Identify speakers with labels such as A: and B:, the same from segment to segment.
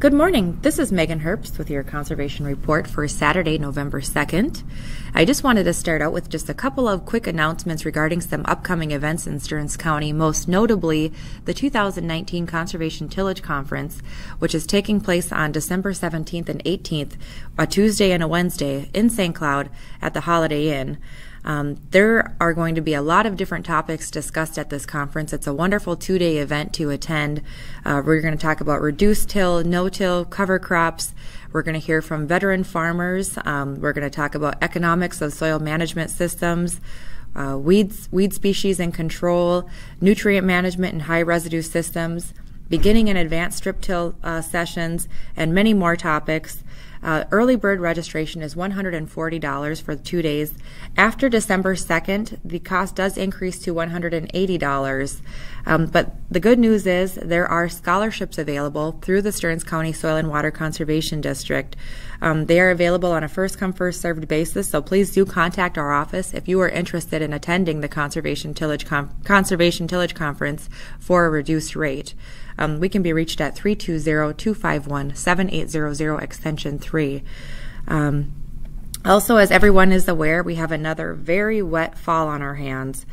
A: Good morning. This is Megan Herbst with your conservation report for Saturday, November 2nd. I just wanted to start out with just a couple of quick announcements regarding some upcoming events in Stearns County, most notably the 2019 Conservation Tillage Conference, which is taking place on December 17th and 18th, a Tuesday and a Wednesday, in St. Cloud at the Holiday Inn. There are going to be a lot of different topics discussed at this conference. It's a wonderful two-day event to attend. We're going to talk about reduced till, no-till, cover crops. We're going to hear from veteran farmers. We're going to talk about economics of soil management systems, weed species and control, nutrient management and high residue systems, beginning and advanced strip till sessions, and many more topics. Early bird registration is $140 for 2 days. After December 2nd, the cost does increase to $180. But the good news is there are scholarships available through the Stearns County Soil and Water Conservation District. They are available on a first-come, first-served basis, so please do contact our office if you are interested in attending the Conservation Tillage Conference for a reduced rate. We can be reached at 320-251-7800 extension 3. Also, as everyone is aware, we have another very wet fall on our hands,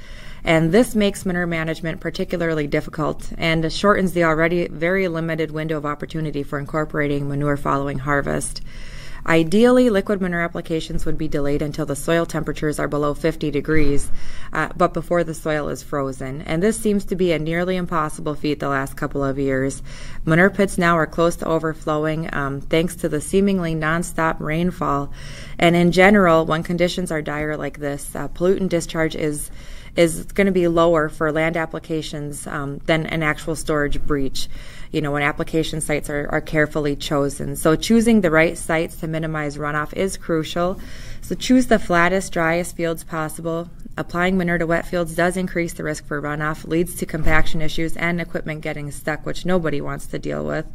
A: and this makes manure management particularly difficult and shortens the already very limited window of opportunity for incorporating manure following harvest. Ideally, liquid manure applications would be delayed until the soil temperatures are below 50 degrees, but before the soil is frozen. And this seems to be a nearly impossible feat the last couple of years. Manure pits now are close to overflowing thanks to the seemingly nonstop rainfall. And in general, when conditions are dire like this, pollutant discharge is going to be lower for land applications than an actual storage breach, when application sites are carefully chosen. So choosing the right sites to minimize runoff is crucial. So choose the flattest, driest fields possible. Applying manure to wet fields does increase the risk for runoff, leads to compaction issues and equipment getting stuck, which nobody wants to deal with.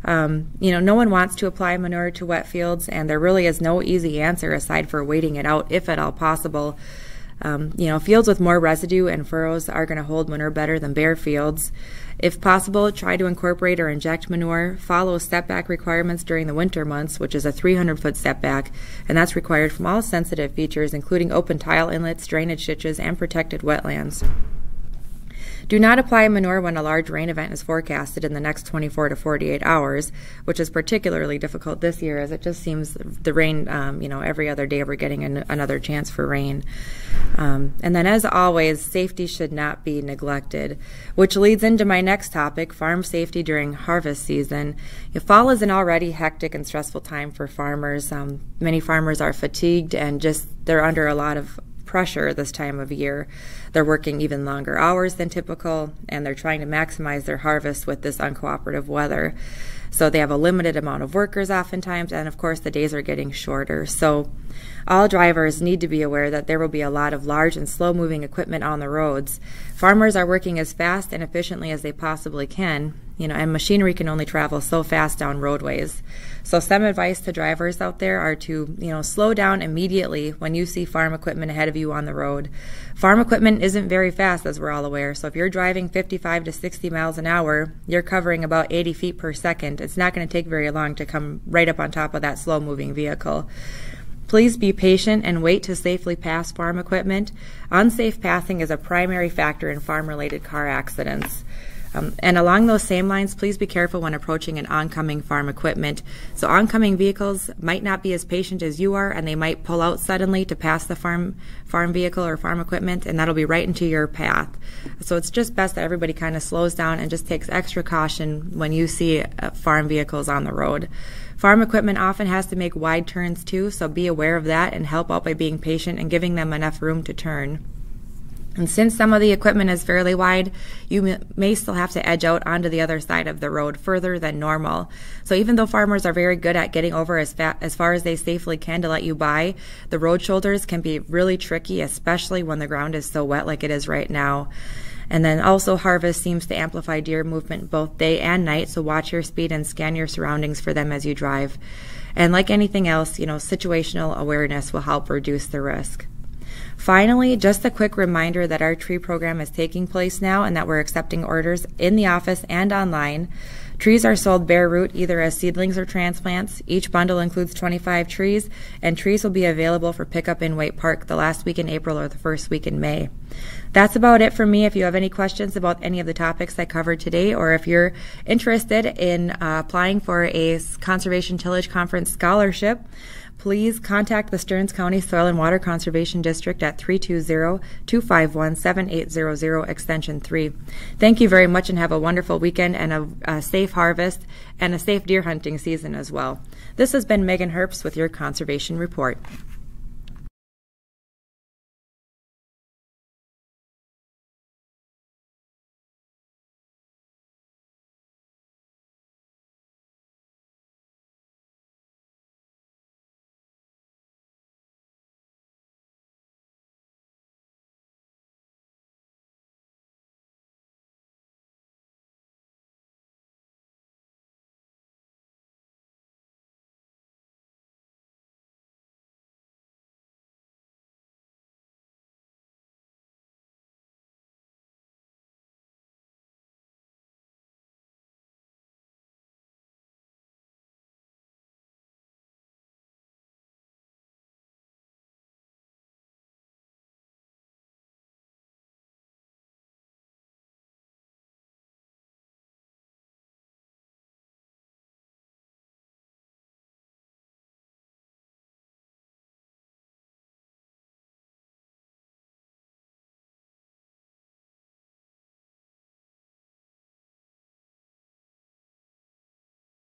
A: No one wants to apply manure to wet fields, and there really is no easy answer aside for waiting it out, if at all possible. Fields with more residue and furrows are going to hold manure better than bare fields. If possible, try to incorporate or inject manure. Follow setback requirements during the winter months, which is a 300-foot setback, and that's required from all sensitive features, including open tile inlets, drainage ditches, and protected wetlands. Do not apply manure when a large rain event is forecasted in the next 24 to 48 hours, which is particularly difficult this year as it just seems the rain, every other day we're getting another chance for rain. And then as always, safety should not be neglected, which leads into my next topic, farm safety during harvest season. Fall is an already hectic and stressful time for farmers. Many farmers are fatigued and they're under a lot of pressure this time of year. They're working even longer hours than typical, and they're trying to maximize their harvest with this uncooperative weather. So they have a limited amount of workers oftentimes, and of course the days are getting shorter. So all drivers need to be aware that there will be a lot of large and slow-moving equipment on the roads. Farmers are working as fast and efficiently as they possibly can, and machinery can only travel so fast down roadways. So some advice to drivers out there are to, slow down immediately when you see farm equipment ahead of you on the road. Farm equipment isn't very fast, as we're all aware, so if you're driving 55 to 60 miles an hour, you're covering about 80 feet per second. It's not going to take very long to come right up on top of that slow-moving vehicle. Please be patient and wait to safely pass farm equipment. Unsafe passing is a primary factor in farm-related car accidents. And along those same lines, please be careful when approaching an oncoming farm equipment. So oncoming vehicles might not be as patient as you are, and they might pull out suddenly to pass the farm vehicle or farm equipment, and that'll be right into your path. So it's just best that everybody kind of slows down and just takes extra caution when you see farm vehicles on the road. Farm equipment often has to make wide turns too, so be aware of that and help out by being patient and giving them enough room to turn. And since some of the equipment is fairly wide, you may still have to edge out onto the other side of the road further than normal. So even though farmers are very good at getting over as far as they safely can to let you by, the road shoulders can be really tricky, especially when the ground is so wet like it is right now. And then also harvest seems to amplify deer movement both day and night, so watch your speed and scan your surroundings for them as you drive. And like anything else, situational awareness will help reduce the risk. Finally, just a quick reminder that our tree program is taking place now and that we're accepting orders in the office and online. Trees are sold bare root either as seedlings or transplants. Each bundle includes 25 trees, and trees will be available for pickup in White Park the last week in April or the first week in May. That's about it for me. If you have any questions about any of the topics I covered today, or if you're interested in applying for a Conservation Tillage Conference scholarship, please contact the Stearns County Soil and Water Conservation District at 320-251-7800 extension 3. Thank you very much and have a wonderful weekend and a safe harvest and a safe deer hunting season as well. This has been Megan Herbst with your Conservation Report.